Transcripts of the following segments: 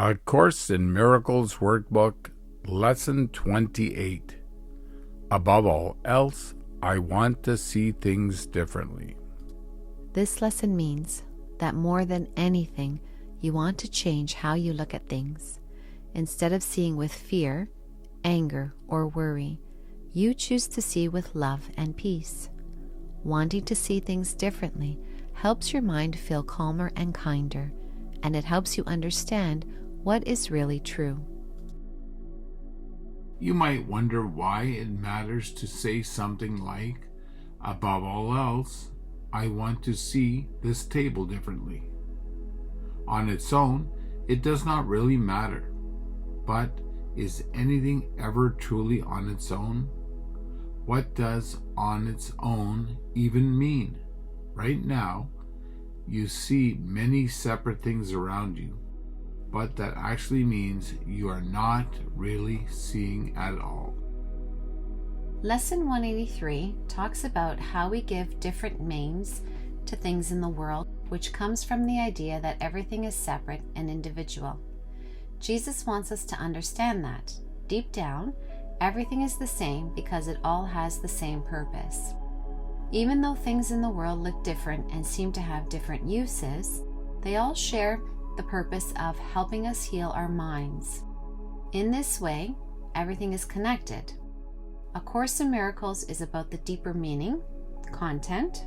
A Course in Miracles Workbook, Lesson 28. Above all else, I want to see things differently. This lesson means that more than anything, you want to change how you look at things. Instead of seeing with fear, anger, or worry, you choose to see with love and peace. Wanting to see things differently helps your mind feel calmer and kinder, and it helps you understand what is really true. You might wonder why it matters to say something like, above all else, I want to see this table differently. On its own, it does not really matter. But is anything ever truly on its own? What does on its own even mean? Right now, you see many separate things around you, but that actually means you are not really seeing at all. Lesson 183 talks about how we give different names to things in the world, which comes from the idea that everything is separate and individual. Jesus wants us to understand that, deep down, everything is the same because it all has the same purpose. Even though things in the world look different and seem to have different uses, they all share the purpose of helping us heal our minds. In this way, everything is connected. A Course in Miracles is about the deeper meaning, content,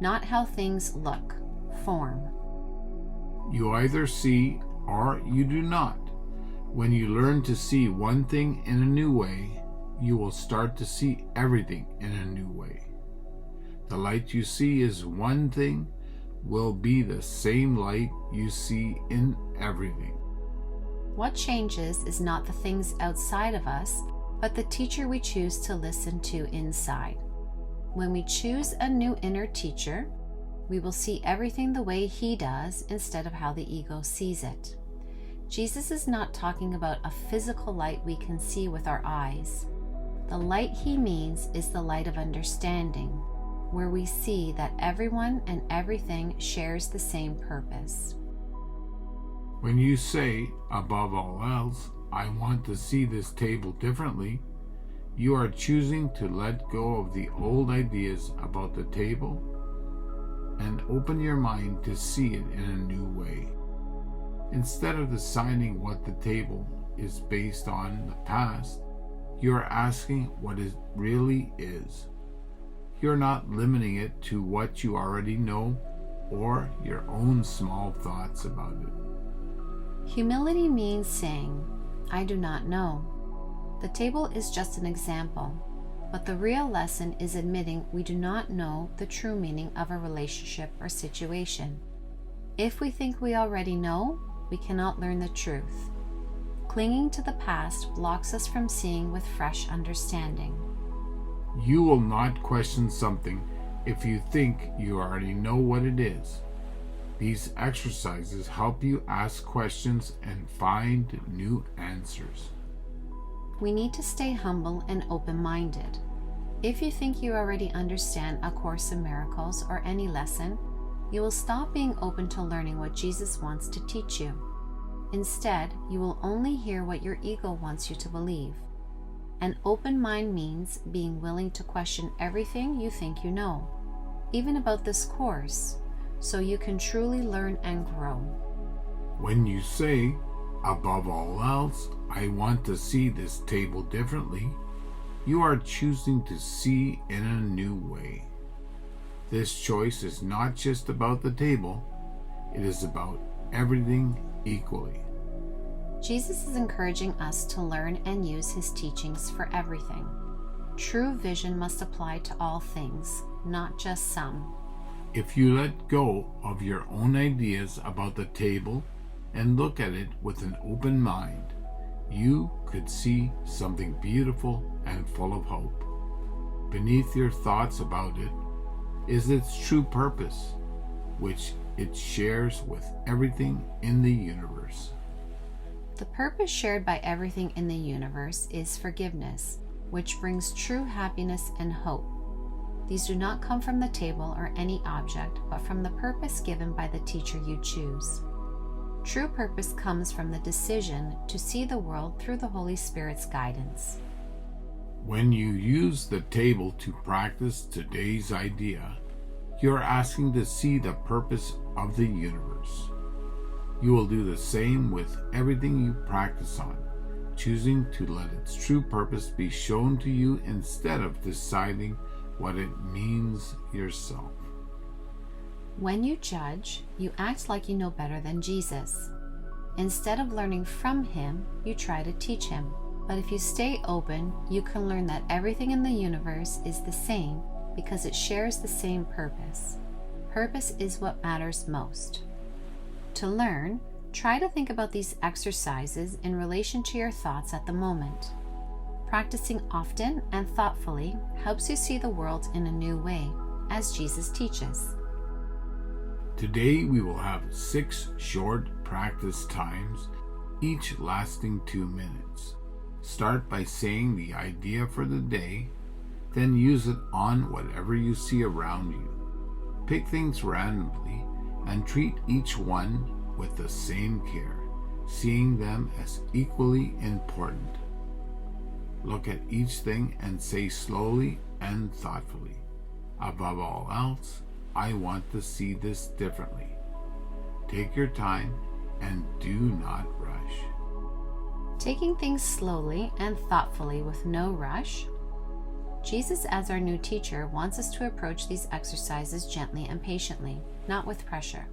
not how things look, form. You either see or you do not. When you learn to see one thing in a new way, you will start to see everything in a new way. The light you see is one thing will be the same light you see in everything. What changes is not the things outside of us, but the teacher we choose to listen to inside. When we choose a new inner teacher, we will see everything the way he does instead of how the ego sees it. Jesus is not talking about a physical light we can see with our eyes. The light he means is the light of understanding, where we see that everyone and everything shares the same purpose. When you say, above all else, I want to see this table differently, you are choosing to let go of the old ideas about the table and open your mind to see it in a new way. Instead of deciding what the table is based on the past, you are asking what it really is. You're not limiting it to what you already know or your own small thoughts about it. Humility means saying, I do not know. The table is just an example, but the real lesson is admitting we do not know the true meaning of a relationship or situation. If we think we already know, we cannot learn the truth. Clinging to the past blocks us from seeing with fresh understanding. You will not question something if you think you already know what it is. These exercises help you ask questions and find new answers. We need to stay humble and open-minded. If you think you already understand A Course in Miracles or any lesson, you will stop being open to learning what Jesus wants to teach you. Instead, you will only hear what your ego wants you to believe. An open mind means being willing to question everything you think you know, even about this course, so you can truly learn and grow. When you say, above all else, I want to see this table differently, you are choosing to see in a new way. This choice is not just about the table, it is about everything equally. Jesus is encouraging us to learn and use his teachings for everything. True vision must apply to all things, not just some. If you let go of your own ideas about the table and look at it with an open mind, you could see something beautiful and full of hope. Beneath your thoughts about it is its true purpose, which it shares with everything in the universe. The purpose shared by everything in the universe is forgiveness, which brings true happiness and hope. These do not come from the table or any object, but from the purpose given by the teacher you choose. True purpose comes from the decision to see the world through the Holy Spirit's guidance. When you use the table to practice today's idea, you're asking to see the purpose of the universe. You will do the same with everything you practice on, choosing to let its true purpose be shown to you instead of deciding what it means yourself. When you judge, you act like you know better than Jesus. Instead of learning from him, you try to teach him. But if you stay open, you can learn that everything in the universe is the same because it shares the same purpose. Purpose is what matters most. To learn, try to think about these exercises in relation to your thoughts at the moment. Practicing often and thoughtfully helps you see the world in a new way, as Jesus teaches. Today we will have 6 short practice times, each lasting 2 minutes. Start by saying the idea for the day, then use it on whatever you see around you. Pick things randomly and treat each one with the same care, seeing them as equally important. Look at each thing and say slowly and thoughtfully, above all else, I want to see this differently. Take your time and do not rush. Taking things slowly and thoughtfully with no rush. Jesus, as our new teacher, wants us to approach these exercises gently and patiently, not with pressure.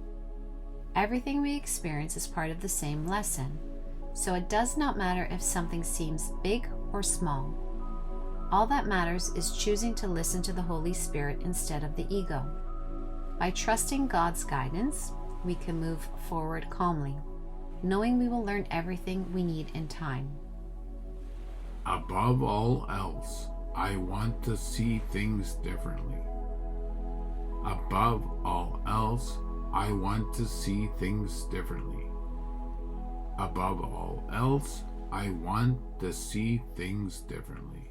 Everything we experience is part of the same lesson, so it does not matter if something seems big or small. All that matters is choosing to listen to the Holy Spirit instead of the ego. By trusting God's guidance, we can move forward calmly, knowing we will learn everything we need in time. Above all else, I want to see things differently. Above all else, I want to see things differently. Above all else, I want to see things differently.